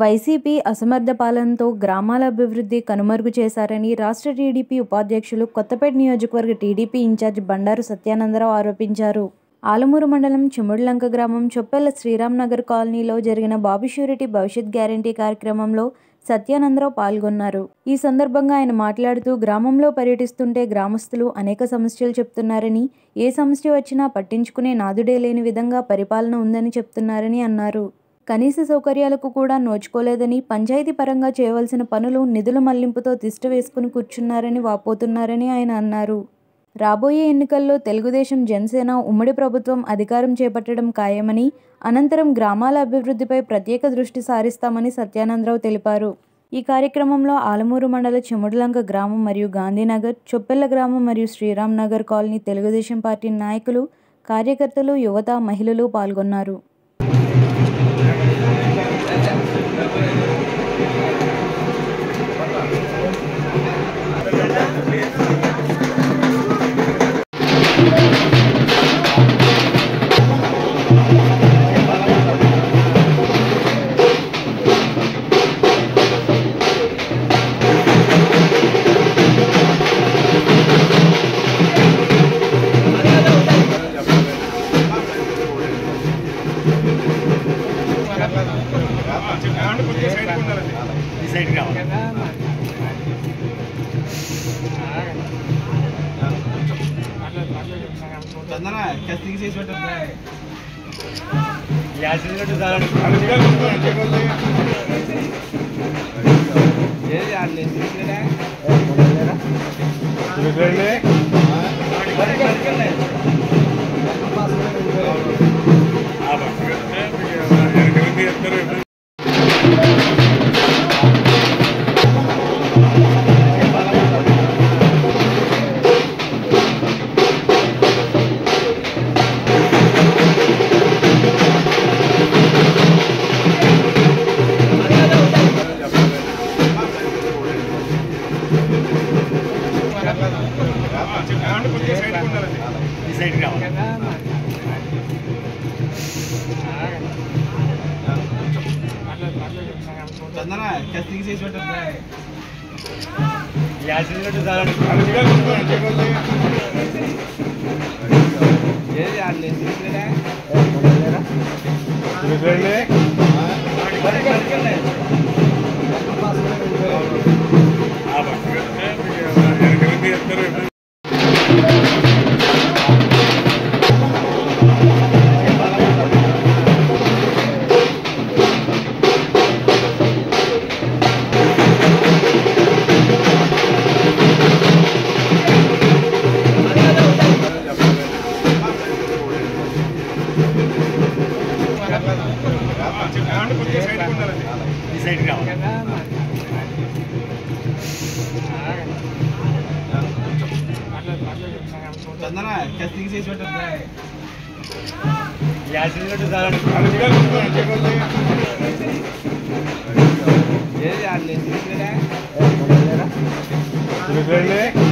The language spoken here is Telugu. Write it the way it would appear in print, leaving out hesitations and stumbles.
వైసీపీ అసమర్థ పాలనతో గ్రామాల అభివృద్ధి కనుమరుగు చేశారని రాష్ట్ర టీడీపీ ఉపాధ్యక్షులు, కొత్తపేట నియోజకవర్గ టీడీపీ ఇన్ఛార్జ్ బండారు సత్యానందరావు ఆరోపించారు. ఆలమూరు మండలం చెముడులంక గ్రామం చొప్పెళ్ల శ్రీరామ్ నగర్ కాలనీలో జరిగిన బాబు ష్యూరిటీ భవిష్యత్ గ్యారంటీ కార్యక్రమంలో సత్యానందరావు పాల్గొన్నారు. ఈ సందర్భంగా ఆయన మాట్లాడుతూ, గ్రామంలో పర్యటిస్తుంటే గ్రామస్తులు అనేక సమస్యలు చెప్తున్నారని, ఏ సమస్య వచ్చినా పట్టించుకునే నాథుడే లేని విధంగా పరిపాలన ఉందని చెప్తున్నారని అన్నారు. కనీస సౌకర్యాలకు కూడా నోచుకోలేదని, పంచాయతీ పరంగా చేయవలసిన పనులు నిధుల మళ్లింపుతో తిష్ట వేసుకుని కూర్చున్నారని వాపోతున్నారని ఆయన అన్నారు. రాబోయే ఎన్నికల్లో తెలుగుదేశం, జనసేన ఉమ్మడి ప్రభుత్వం అధికారం చేపట్టడం ఖాయమని, అనంతరం గ్రామాల అభివృద్ధిపై ప్రత్యేక దృష్టి సారిస్తామని సత్యానందరావు తెలిపారు. ఈ కార్యక్రమంలో ఆలమూరు మండల చెముడులంక గ్రామం మరియు గాంధీనగర్, చొప్పెళ్ల గ్రామం మరియు శ్రీరామ్ నగర్ కాలనీ తెలుగుదేశం పార్టీ నాయకులు, కార్యకర్తలు, యువత, మహిళలు పాల్గొన్నారు. Yeah.